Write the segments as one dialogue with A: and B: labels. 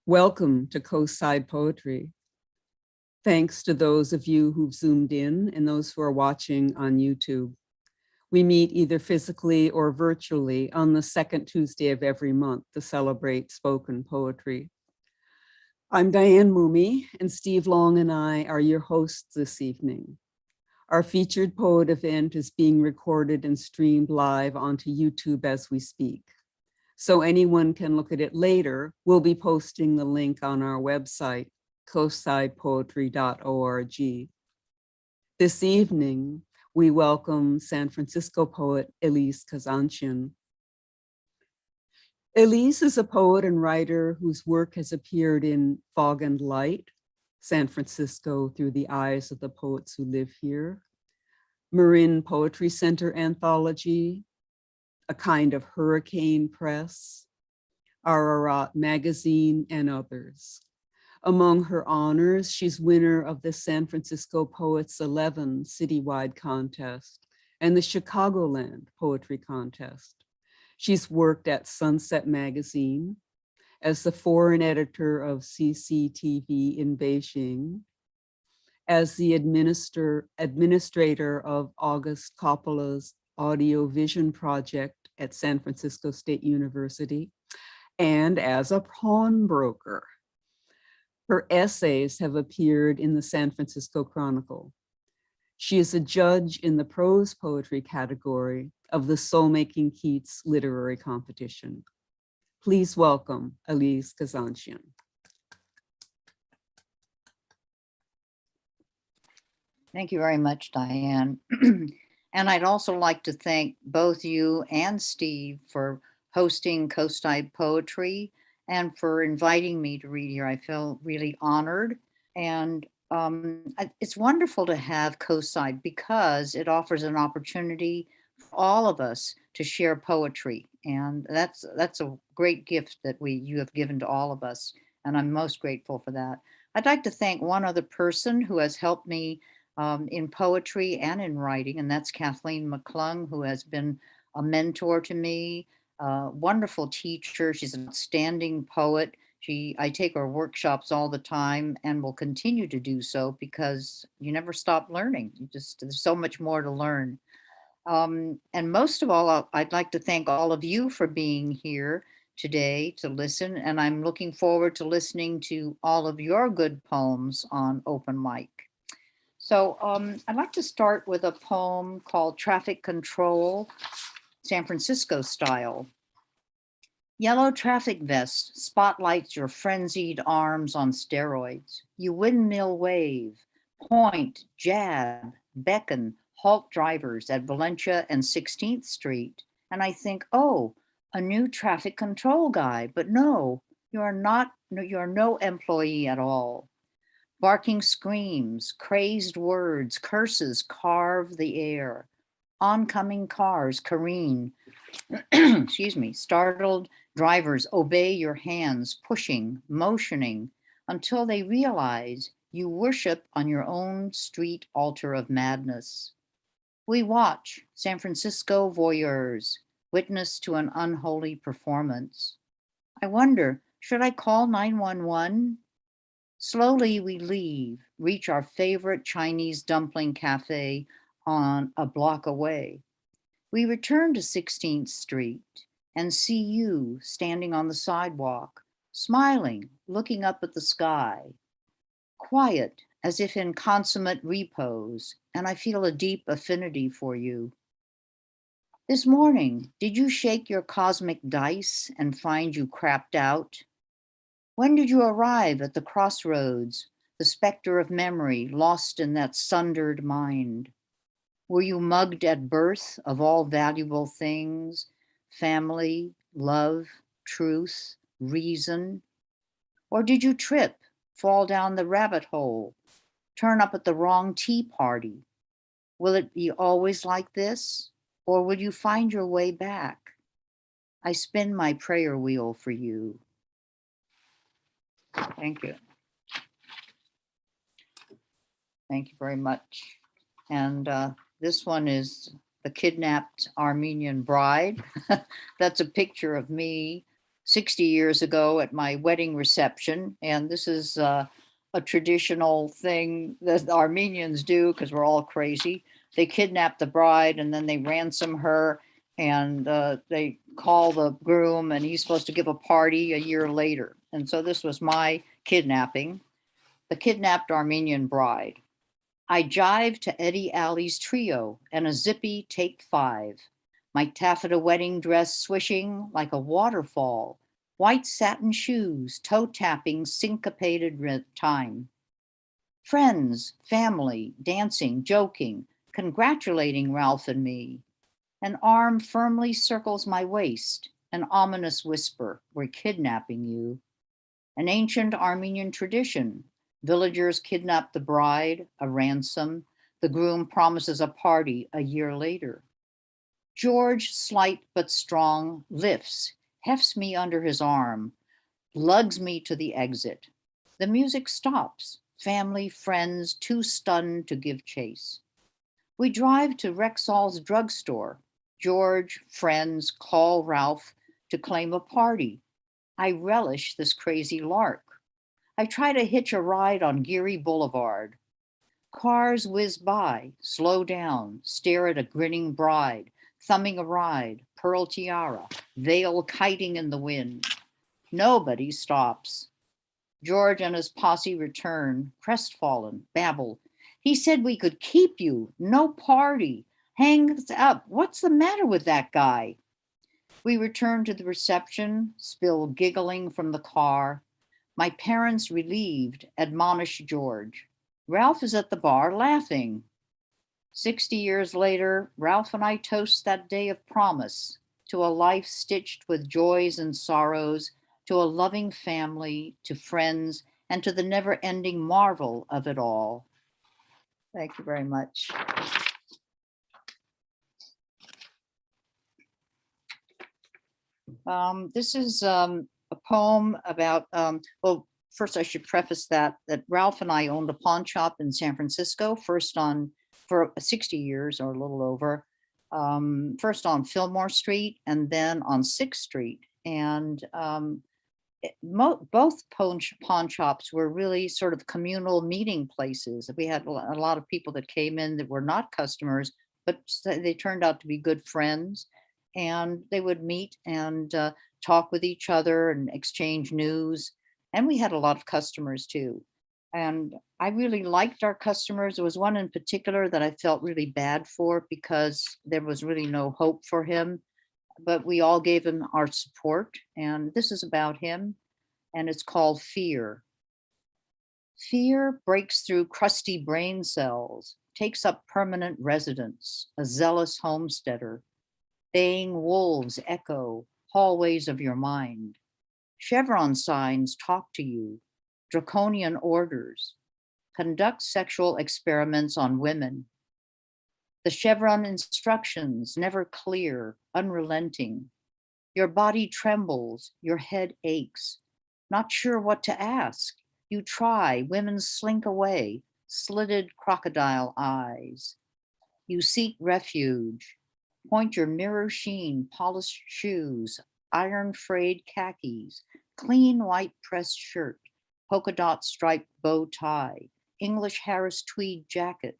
A: Welcome to Coastside Poetry. Thanks to those of you who've zoomed in and those who are watching on YouTube. We meet either physically or virtually on the second Tuesday of every month to celebrate spoken poetry. I'm Diane Moomey, and Steve Long and I are your hosts this evening. Our featured poet event is being recorded and streamed live onto YouTube as we speak. So anyone can look at it later. We'll be posting the link on our website, coastsidepoetry.org. This evening, we welcome San Francisco poet Elise Kazanjian. Elise is a poet and writer whose work has appeared in Fog and Light, San Francisco through the eyes of the poets who live here, Marin Poetry Center Anthology, A Kind of Hurricane Press, Ararat Magazine, and others. Among her honors, she's winner of the San Francisco Poets 11 citywide contest and the Chicagoland Poetry Contest. She's worked at Sunset Magazine, as the foreign editor of CCTV in Beijing, as the administrator of August Coppola's Audio Vision Project at San Francisco State University, and as a pawnbroker. Her essays have appeared in the San Francisco Chronicle. She is a judge in the prose poetry category of the Making Keats Literary Competition. Please welcome Elise Kazanjian.
B: Thank you very much, Diane. And I'd also like to thank both you and Steve for hosting Coastside Poetry and for inviting me to read here. I feel really honored. And it's wonderful to have Coastside because it offers an opportunity for all of us to share poetry. And that's a great gift that you have given to all of us. And I'm most grateful for that. I'd like to thank one other person who has helped me in poetry and in writing, and that's Kathleen McClung, who has been a mentor to me, a wonderful teacher. She's an outstanding poet. I take her workshops all the time and will continue to do so because you never stop learning. There's so much more to learn. And most of all, I'd like to thank all of you for being here today to listen, and I'm looking forward to listening to all of your good poems on open mic. So I'd like to start with a poem called Traffic Control, San Francisco Style. Yellow traffic vest spotlights your frenzied arms on steroids. You windmill wave, point, jab, beckon, halt drivers at Valencia and 16th Street. And I think, oh, a new traffic control guy, but no, you're no employee at all. Barking screams, crazed words, curses carve the air. Oncoming cars careen. Excuse me. Startled drivers obey your hands, pushing, motioning, until they realize you worship on your own street altar of madness. We watch, San Francisco voyeurs, witness to an unholy performance. I wonder, should I call 911? Slowly we leave, reach our favorite Chinese dumpling cafe on a block away. We return to 16th Street and see you standing on the sidewalk, smiling, looking up at the sky. Quiet, as if in consummate repose, and I feel a deep affinity for you. This morning, did you shake your cosmic dice and find you crapped out? When did you arrive at the crossroads, the specter of memory lost in that sundered mind? Were you mugged at birth of all valuable things, family, love, truth, reason? Or did you trip, fall down the rabbit hole, turn up at the wrong tea party? Will it be always like this, or will you find your way back? I spin my prayer wheel for you. Thank you. Thank you very much. And this one is The Kidnapped Armenian Bride. That's a picture of me 60 years ago at my wedding reception. And this is a traditional thing that the Armenians do because we're all crazy. They kidnap the bride and then they ransom her, and they call the groom and he's supposed to give a party a year later. And so this was my kidnapping, the kidnapped Armenian bride. I jive to Eddie Alley's trio and a zippy take 5. My taffeta wedding dress swishing like a waterfall, white satin shoes, toe tapping syncopated time. Friends, family, dancing, joking, congratulating Ralph and me. An arm firmly circles my waist, an ominous whisper, we're kidnapping you. An ancient Armenian tradition. Villagers kidnap the bride, a ransom. The groom promises a party a year later. George, slight but strong, lifts, hefts me under his arm, lugs me to the exit. The music stops. Family, friends, too stunned to give chase. We drive to Rexall's drugstore. George, friends call Ralph to claim a party. I relish this crazy lark. I try to hitch a ride on Geary Boulevard. Cars whiz by, slow down, stare at a grinning bride, thumbing a ride, pearl tiara, veil kiting in the wind. Nobody stops. George and his posse return, crestfallen, babble. He said we could keep you, no party. Hangs up. What's the matter with that guy? We return to the reception, spill giggling from the car. My parents, relieved, admonish George. Ralph is at the bar laughing. 60 years later, Ralph and I toast that day of promise to a life stitched with joys and sorrows, to a loving family, to friends, and to the never-ending marvel of it all. Thank you very much. This is a poem about, well, first I should preface that Ralph and I owned a pawn shop in San Francisco, for 60 years or a little over, first on Fillmore Street and then on 6th Street. And both pawn shops were really sort of communal meeting places. We had a lot of people that came in that were not customers, but they turned out to be good friends. And they would meet and talk with each other and exchange news. And we had a lot of customers too. And I really liked our customers. There was one in particular that I felt really bad for because there was really no hope for him, but we all gave him our support. And this is about him, and it's called Fear. Fear breaks through crusty brain cells, takes up permanent residence, a zealous homesteader. Baying wolves echo hallways of your mind. Chevron signs talk to you. Draconian orders. Conduct sexual experiments on women. The chevron instructions never clear, unrelenting. Your body trembles, your head aches. Not sure what to ask. You try, women slink away, slitted crocodile eyes. You seek refuge. Point your mirror sheen, polished shoes, iron frayed khakis, clean white pressed shirt, polka dot striped bow tie, English Harris tweed jacket,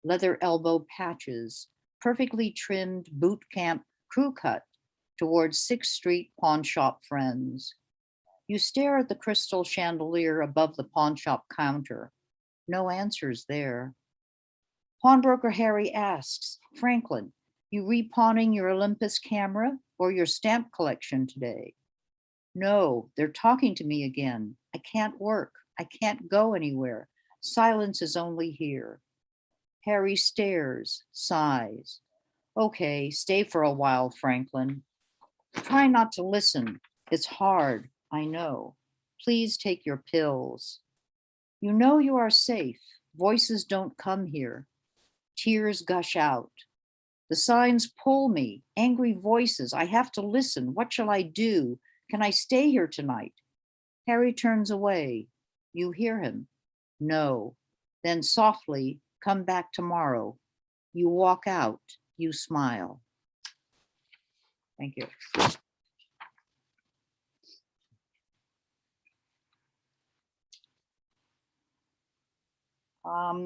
B: leather elbow patches, perfectly trimmed boot camp crew cut towards 6th Street pawn shop friends. You stare at the crystal chandelier above the pawn shop counter. No answers there. Pawnbroker Harry asks, Franklin, you repawning your Olympus camera or your stamp collection today? No, they're talking to me again. I can't work. I can't go anywhere. Silence is only here. Harry stares, sighs. Okay, stay for a while, Franklin. Try not to listen. It's hard, I know. Please take your pills. You know you are safe. Voices don't come here. Tears gush out. The signs pull me, angry voices. I have to listen. What shall I do? Can I stay here tonight? Harry turns away. You hear him. No. Then softly, come back tomorrow. You walk out. You smile. Thank you.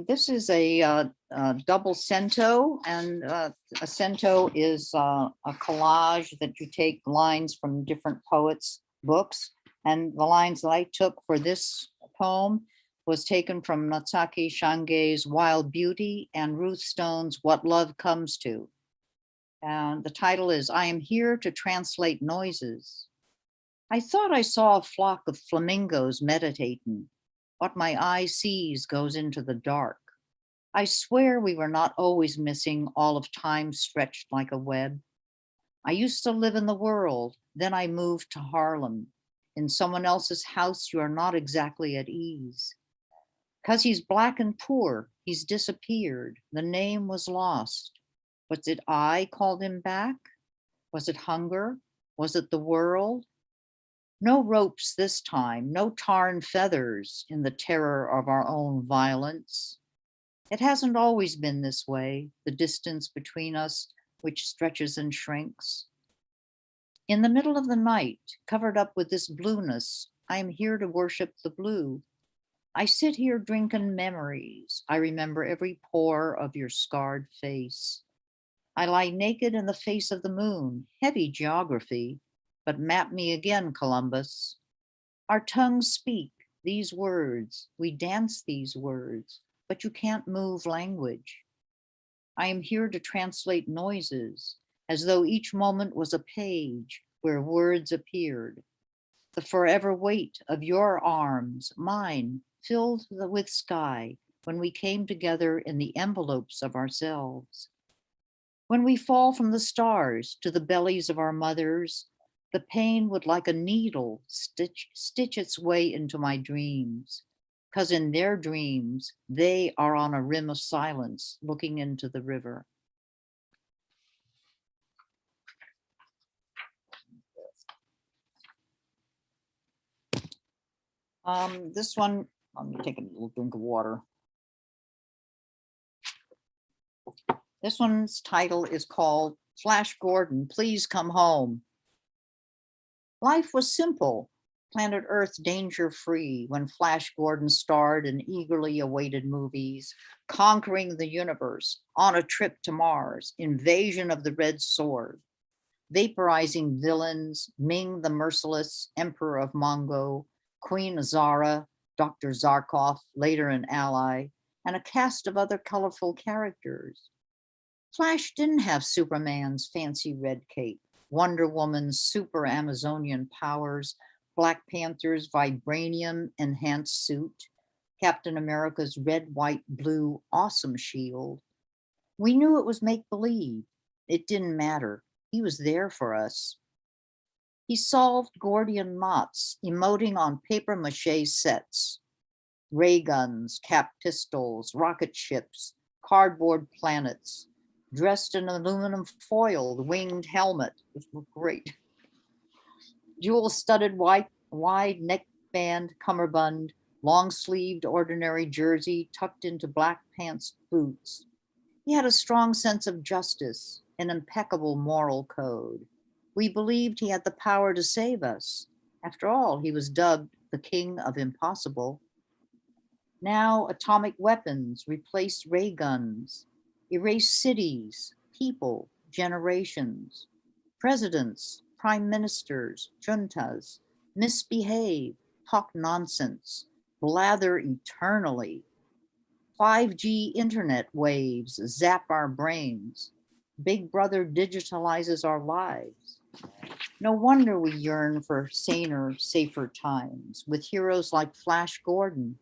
B: This is a double cento, and a cento is a collage that you take lines from different poets' books. And the lines that I took for this poem was taken from Natsuki Shange's Wild Beauty and Ruth Stone's What Love Comes To. And the title is, I am here to translate noises. I thought I saw a flock of flamingos meditating. What my eye sees goes into the dark. I swear we were not always missing, all of time stretched like a web. I used to live in the world, then I moved to Harlem. In someone else's house, you are not exactly at ease. 'Cause he's black and poor, he's disappeared. The name was lost. Was it I called him back? Was it hunger? Was it the world? No ropes this time, no tar and feathers in the terror of our own violence. It hasn't always been this way, the distance between us, which stretches and shrinks. In the middle of the night, covered up with this blueness, I am here to worship the blue. I sit here drinking memories. I remember every pore of your scarred face. I lie naked in the face of the moon, heavy geography, but map me again, Columbus. Our tongues speak these words, we dance these words, but you can't move language. I am here to translate noises, as though each moment was a page where words appeared. The forever weight of your arms, mine, filled with sky when we came together in the envelopes of ourselves. When we fall from the stars to the bellies of our mothers, the pain would like a needle stitch its way into my dreams. 'Cause in their dreams, they are on a rim of silence looking into the river. This one, let me take a little drink of water. This one's title is called Flash Gordon, Please Come Home. Life was simple, planet Earth danger-free when Flash Gordon starred in eagerly awaited movies, conquering the universe, on a trip to Mars, invasion of the Red Sword, vaporizing villains, Ming the Merciless, Emperor of Mongo, Queen Azara, Dr. Zarkov, later an ally, and a cast of other colorful characters. Flash didn't have Superman's fancy red cape, Wonder Woman's super Amazonian powers, Black Panther's vibranium enhanced suit, Captain America's red, white, blue awesome shield. We knew it was make-believe. It didn't matter. He was there for us. He solved Gordian knots, emoting on papier-mâché sets, ray guns, cap pistols, rocket ships, cardboard planets, dressed in aluminum foil, the winged helmet, which looked great. Jewel-studded wide neckband cummerbund, long-sleeved ordinary jersey tucked into black pants boots. He had a strong sense of justice, an impeccable moral code. We believed he had the power to save us. After all, he was dubbed the King of Impossible. Now atomic weapons replaced ray guns, erased cities, people, generations. Presidents, prime ministers, juntas misbehave, talk nonsense, blather eternally. 5G internet waves zap our brains. Big Brother digitalizes our lives. No wonder we yearn for saner, safer times with heroes like Flash Gordon,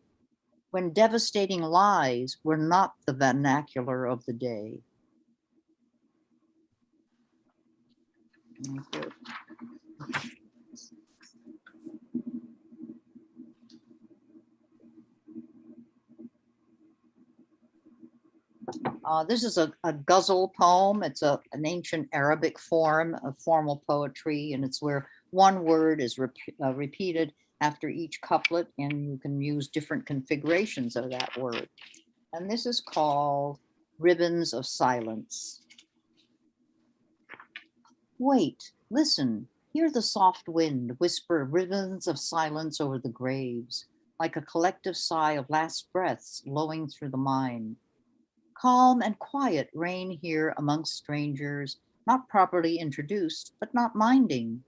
B: when devastating lies were not the vernacular of the day. This is a ghazal poem. It's an ancient Arabic form of formal poetry, and it's where one word is repeated after each couplet, and you can use different configurations of that word. And this is called Ribbons of Silence. Wait, listen, hear the soft wind whisper ribbons of silence over the graves. like a collective sigh of last breaths lowing through the mind. Calm and quiet reign here amongst strangers, not properly introduced, but not minding.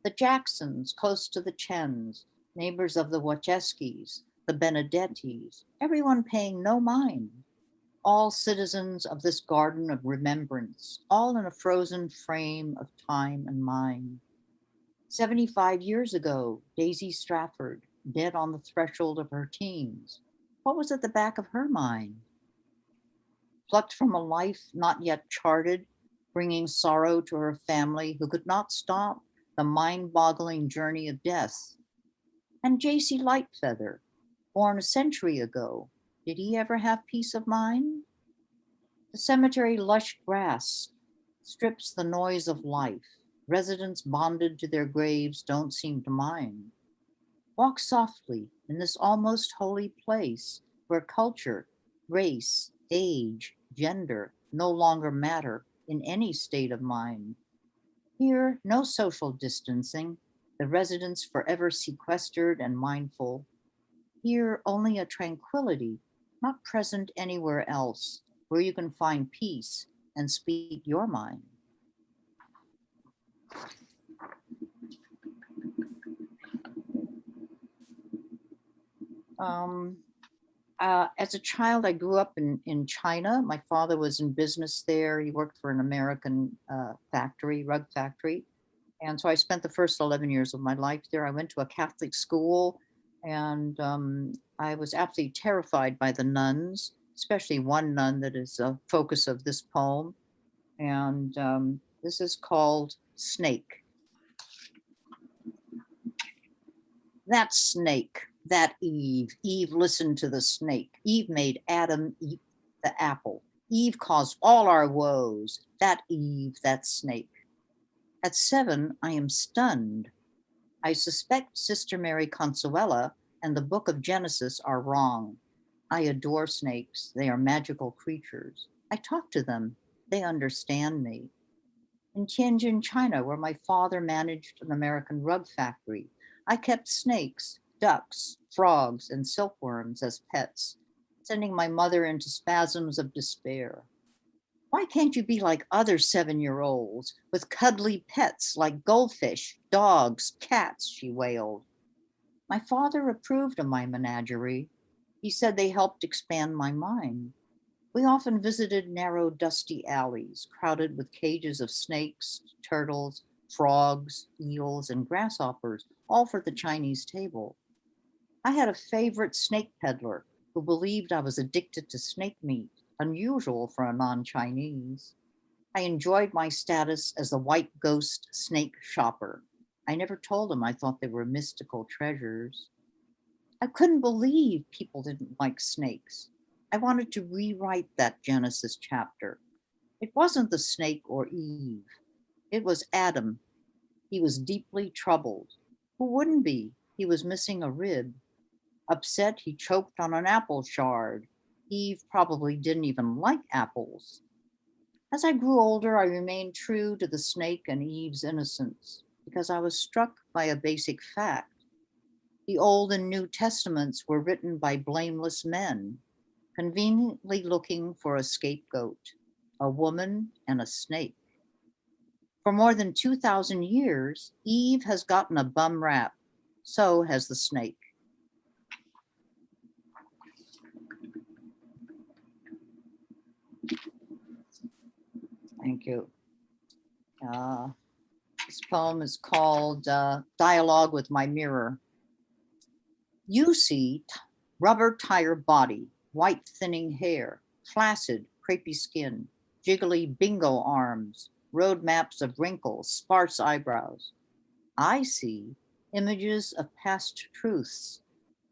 B: The Jacksons, close to the Chens, neighbors of the Wacheskis, the Benedettis, everyone paying no mind. All citizens of this garden of remembrance, all in a frozen frame of time and mind. 75 years ago, Daisy Stratford, dead on the threshold of her teens. What was at the back of her mind? Plucked from a life not yet charted, bringing sorrow to her family who could not stop the mind-boggling journey of death. And J.C. Lightfeather, born a century ago, did he ever have peace of mind? The cemetery lush grass strips the noise of life. Residents bonded to their graves don't seem to mind. Walk softly in this almost holy place where culture, race, age, gender no longer matter in any state of mind. Here, no social distancing, the residents forever sequestered and mindful. Here, only a tranquility, not present anywhere else, where you can find peace and speak your mind. As a child, I grew up in China. My father was in business there. He worked for an American factory, rug factory. And so I spent the first 11 years of my life there. I went to a Catholic school, and I was absolutely terrified by the nuns, especially one nun that is a focus of this poem. And this is called Snake. That snake, that Eve. Eve listened to the snake. Eve made Adam eat the apple. Eve caused all our woes. That Eve, that snake. At 7, I am stunned. I suspect Sister Mary Consuela and the book of Genesis are wrong. I adore snakes. They are magical creatures. I talk to them. They understand me. In Tianjin, China, where my father managed an American rug factory, I kept snakes, ducks, frogs, and silkworms as pets, sending my mother into spasms of despair. Why can't you be like other 7-year-olds with cuddly pets like goldfish, dogs, cats, she wailed. My father approved of my menagerie. He said they helped expand my mind. We often visited narrow, dusty alleys crowded with cages of snakes, turtles, frogs, eels, and grasshoppers, all for the Chinese table. I had a favorite snake peddler who believed I was addicted to snake meat, unusual for a non-Chinese. I enjoyed my status as the white ghost snake shopper. I never told him I thought they were mystical treasures. I couldn't believe people didn't like snakes. I wanted to rewrite that Genesis chapter. It wasn't the snake or Eve. It was Adam. He was deeply troubled. Who wouldn't be? He was missing a rib. Upset, he choked on an apple shard. Eve probably didn't even like apples. As I grew older, I remained true to the snake and Eve's innocence because I was struck by a basic fact. The Old and New Testaments were written by blameless men, conveniently looking for a scapegoat, a woman and a snake. For more than 2,000 years, Eve has gotten a bum rap. So has the snake. Thank you. This poem is called Dialogue with My Mirror. You see rubber tire body, white thinning hair, flaccid, crepey skin, jiggly bingo arms, road maps of wrinkles, sparse eyebrows. I see images of past truths,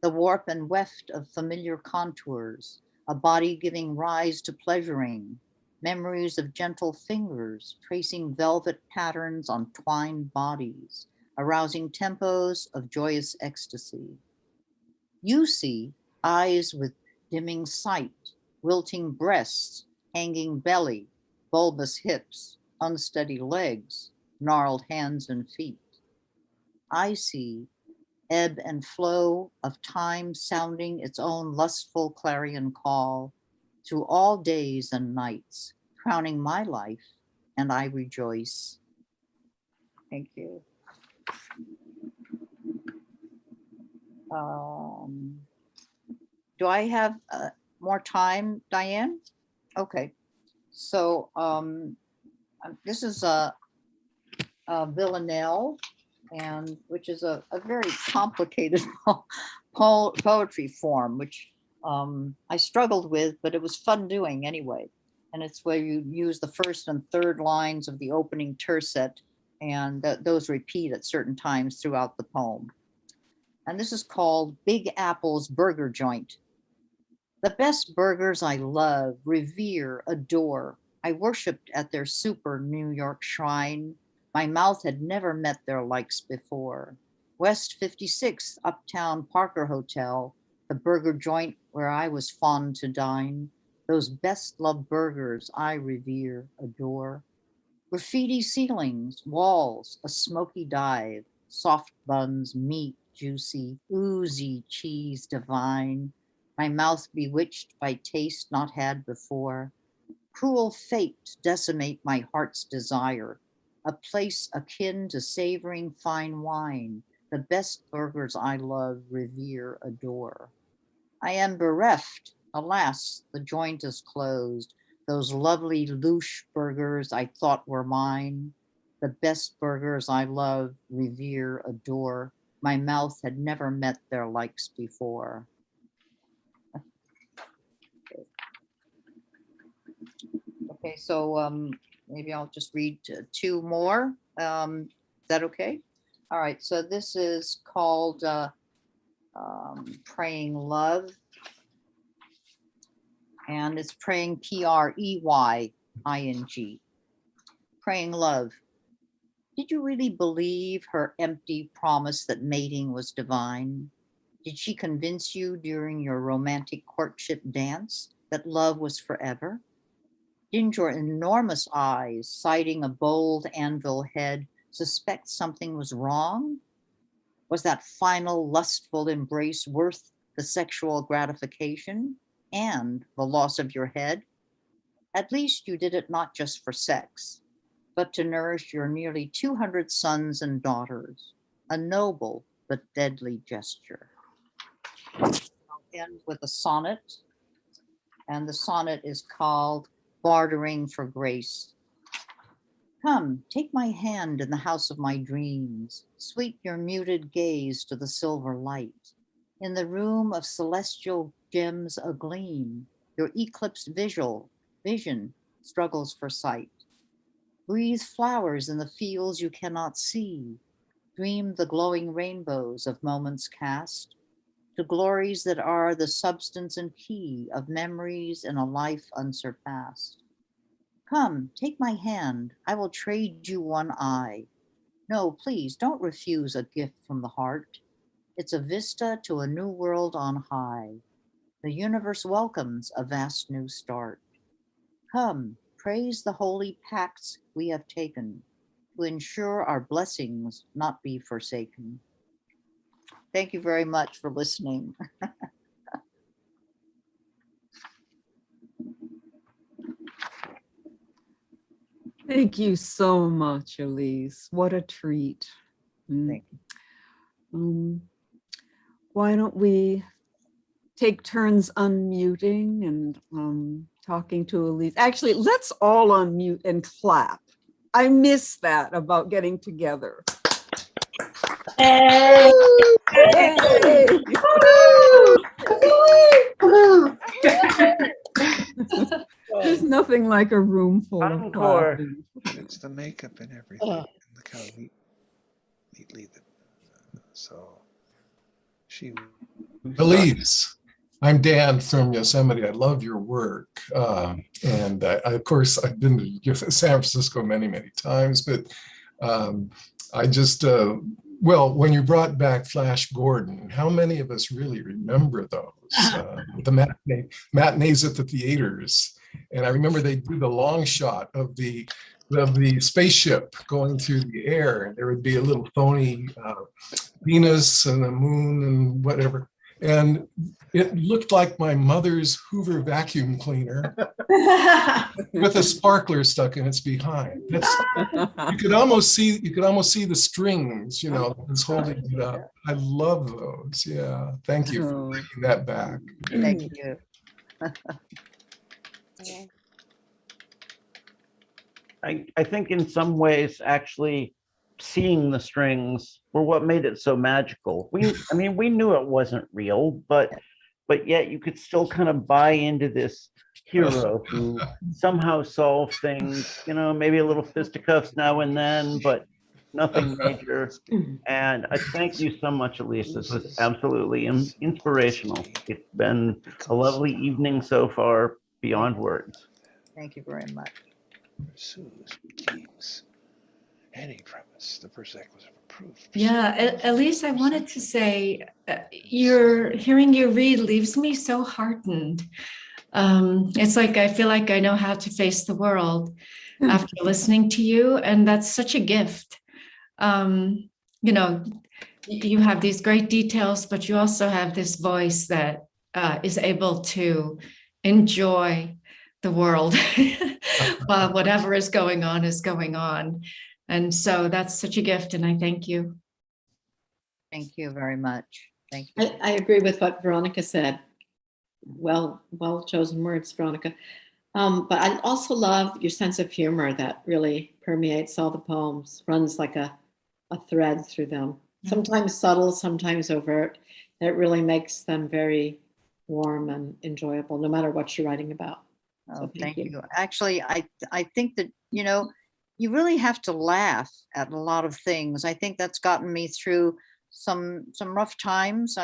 B: the warp and weft of familiar contours, a body giving rise to pleasuring, memories of gentle fingers tracing velvet patterns on twined bodies, arousing tempos of joyous ecstasy. You see eyes with dimming sight, wilting breasts, hanging belly, bulbous hips, unsteady legs, gnarled hands and feet. I see ebb and flow of time sounding its own lustful clarion call through all days and nights, crowning my life, and I rejoice. Thank you. Do I have more time, Diane? Okay. So this is a villanelle, and which is a very complicated poetry form, which I struggled with, but it was fun doing anyway. And it's where you use the first and third lines of the opening tercet, and those repeat at certain times throughout the poem. And this is called Big Apple's Burger Joint. The best burgers I love, revere, adore. I worshiped at their super New York shrine. My mouth had never met their likes before. West 56th, Uptown Parker Hotel, the burger joint where I was fond to dine. Those best loved burgers I revere, adore. Graffiti ceilings, walls, a smoky dive, soft buns, meat, juicy, oozy cheese divine. My mouth bewitched by taste not had before. Cruel fate to decimate my heart's desire. A place akin to savoring fine wine. The best burgers I love, revere, adore. I am bereft. Alas, the joint is closed. Those lovely louche burgers I thought were mine. The best burgers I love, revere, adore. My mouth had never met their likes before. Okay, so maybe I'll just read two more. Is that okay? All right, so this is called Praying Love. And it's praying, Preying. Praying Love. Did you really believe her empty promise that mating was divine? Did she convince you during your romantic courtship dance that love was forever? Didn't your enormous eyes, sighting a bold anvil head, suspect something was wrong? Was that final lustful embrace worth the sexual gratification and the loss of your head? At least you did it not just for sex, but to nourish your nearly 200 sons and daughters, a noble but deadly gesture. I'll end with a sonnet, and the sonnet is called Bartering for Grace. Come, take my hand in the house of my dreams, sweep your muted gaze to the silver light. In the room of celestial gems agleam, your eclipsed vision struggles for sight. Breathe flowers in the fields you cannot see. Dream the glowing rainbows of moments cast to glories that are the substance and key of memories in a life unsurpassed. Come, take my hand, I will trade you one eye. No, please don't refuse a gift from the heart. It's a vista to a new world on high. The universe welcomes a vast new start. Come, praise the holy pacts we have taken to ensure our blessings not be forsaken. Thank you very much for listening.
A: Thank you so much, Elise. What a treat.
B: Thank
A: you. Why don't we take turns unmuting and talking to Elise? Actually, let's all unmute and clap. I miss that about getting together.
C: Hey.
A: Hey. There's nothing like a room full of clapping.
D: It's the makeup and everything. And look how neatly so she.
C: Elise, I'm Dan from Yosemite. I love your work. And of course, I've been to San Francisco many, many times, but I just, well, when you brought back Flash Gordon, how many of us really remember those? The matinees at the theaters. And I remember they do the long shot of the the spaceship going through the air, and there would be a little phony Venus and a moon and whatever. And it looked like my mother's Hoover vacuum cleaner with a sparkler stuck in its behind. You could almost see the strings, you know, that's holding it up. I love those. Yeah. Thank you for bringing that back.
B: Thank you.
E: I think in some ways, actually seeing the strings were what made it so magical. I mean, we knew it wasn't real, but yet you could still kind of buy into this hero who somehow solved things, you know, maybe a little fisticuffs now and then, but nothing major. And I thank you so much, Elise. This was absolutely inspirational. It's been a lovely evening so far, beyond words.
B: Thank you very much.
D: Pursues, keeps any premise the persecution of proof.
F: Yeah, Elise, I wanted to say, hearing you read leaves me so heartened. It's like I feel like I know how to face the world after listening to you, and that's such a gift. You know, you have these great details, but you also have this voice that is able to enjoy the world while whatever is going on is going on. And so that's such a gift, and I thank you.
B: Thank you very much. Thank you.
G: I agree with what Veronica said. Well chosen words, Veronica. But I also love your sense of humor that really permeates all the poems, runs like a thread through them. Sometimes subtle, sometimes overt. It really makes them very warm and enjoyable, no matter what you're writing about.
B: Oh,
G: So
B: thank you. Actually, I think that, you know, you really have to laugh at a lot of things. I think that's gotten me through some rough times.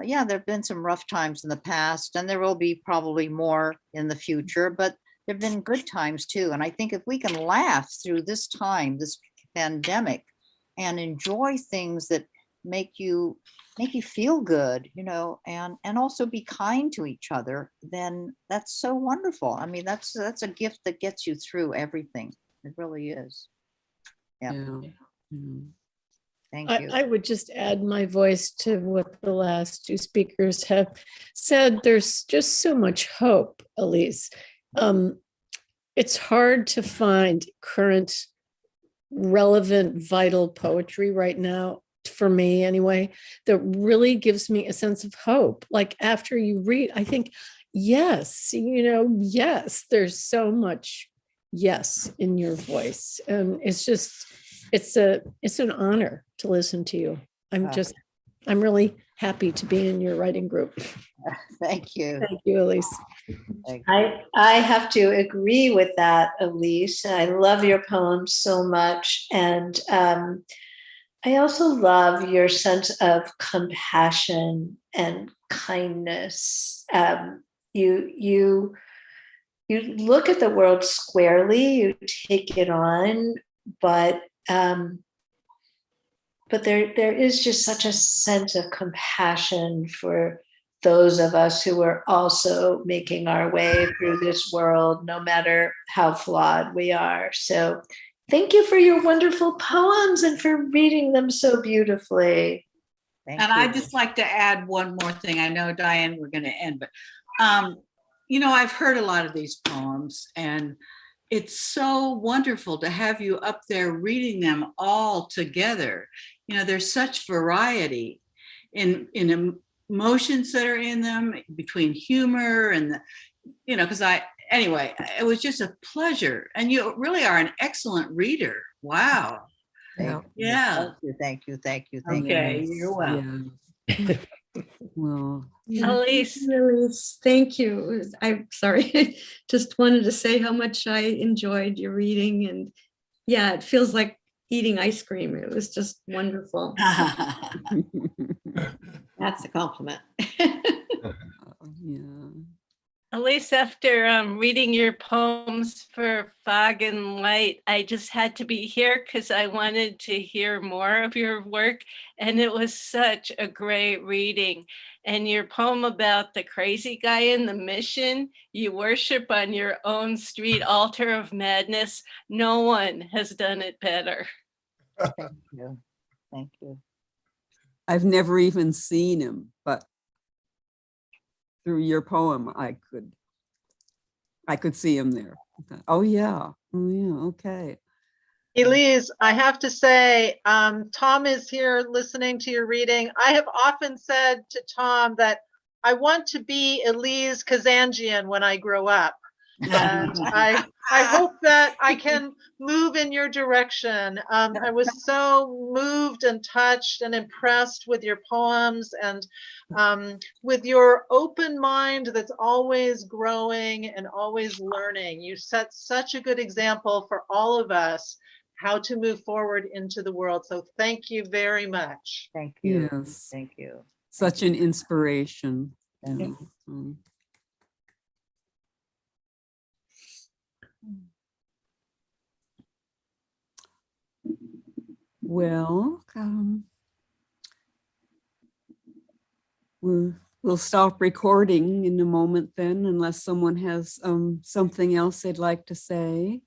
B: Yeah, there've been some rough times in the past, and there will be probably more in the future, but there've been good times too. And I think if we can laugh through this time, this pandemic, and enjoy things that make you feel good, you know, and also be kind to each other, then that's so wonderful. I mean, that's a gift that gets you through everything. It really is. Yeah. Thank you.
H: I would just add my voice to what the last two speakers have said. There's just so much hope, Elise. It's hard to find current, relevant, vital poetry right now, for me anyway, that really gives me a sense of hope. Like after you read, I think, yes, you know, yes, there's so much yes in your voice. And it's just, it's an honor to listen to you. I'm really happy to be in your writing group.
B: Thank you.
H: Thank you, Elise.
I: I have to agree with that, Elise. I love your poems so much. And I also love your sense of compassion and kindness. You look at the world squarely, you take it on, but there is just such a sense of compassion for those of us who are also making our way through this world, no matter how flawed we are. So thank you for your wonderful poems and for reading them so beautifully.
B: Thank
J: and
B: you.
J: I'd just like to add one more thing. I know, Diane, we're going to end, but you know, I've heard a lot of these poems, and it's so wonderful to have you up there reading them all together. You know, there's such variety in emotions that are in them, between humor and you know, anyway, it was just a pleasure. And you really are an excellent reader. Wow.
B: Yeah. Thank you.
J: Okay, you're welcome.
A: Yeah. Well,
F: Elise, thank you. I'm sorry. Just wanted to say how much I enjoyed your reading. And yeah, it feels like eating ice cream. It was just wonderful.
G: That's a compliment.
A: yeah.
K: Elise, after reading your poems for Fog and Light, I just had to be here because I wanted to hear more of your work. And it was such a great reading. And your poem about the crazy guy in the mission, you worship on your own street altar of madness. No one has done it better.
B: Thank you. Thank you.
A: I've never even seen him, but through your poem, I could see him there. Oh yeah, okay.
L: Elise, I have to say, Tom is here listening to your reading. I have often said to Tom that I want to be Elise Kazanjian when I grow up. And I hope that I can move in your direction. I was so moved and touched and impressed with your poems and with your open mind that's always growing and always learning. You set such a good example for all of us how to move forward into the world. So thank you very much.
B: Thank you.
A: Yes.
B: Thank you.
A: Such an inspiration.
B: Thank
A: you. Well, we'll stop recording in a moment then, unless someone has something else they'd like to say.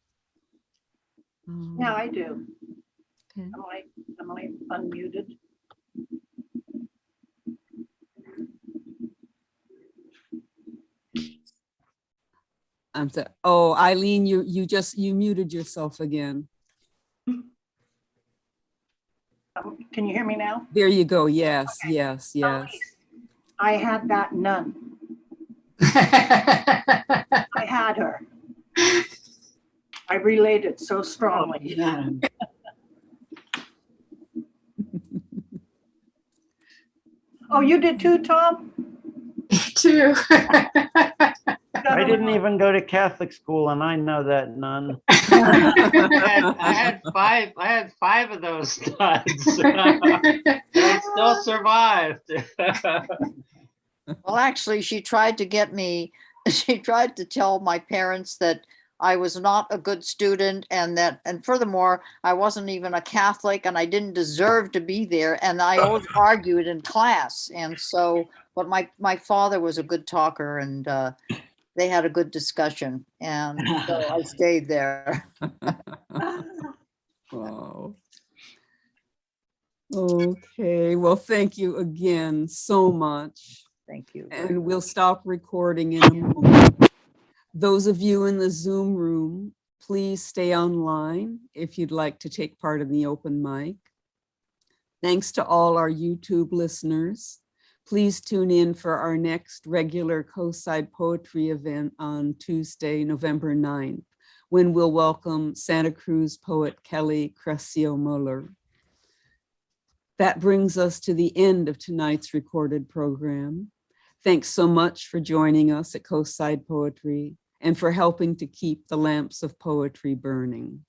M: Yeah, I do.
A: Okay.
M: Am I unmuted?
A: I'm sorry. Oh, Eileen, you muted yourself again.
M: Can you hear me now?
A: There you go. Yes, okay. Yes.
M: I had that nun. I had her. I related so strongly. Oh, you did too, Tom?
G: Too.
E: I didn't even go to Catholic school, and I know that nun.
N: I had five of those nuns. I still survived.
B: Well, actually, she tried to tell my parents that I was not a good student and furthermore, I wasn't even a Catholic and I didn't deserve to be there. And I always argued in class. And so, but my father was a good talker and they had a good discussion. And so I stayed there.
A: Wow. Okay, well, thank you again so much.
B: Thank you.
A: And we'll stop recording in a moment. Those of you in the Zoom room, please stay online if you'd like to take part in the open mic. Thanks to all our YouTube listeners. Please tune in for our next regular Coastside Poetry event on Tuesday, November 9th, when we'll welcome Santa Cruz poet Kelly Crescio-Muller. That brings us to the end of tonight's recorded program. Thanks so much for joining us at Coastside Poetry and for helping to keep the lamps of poetry burning.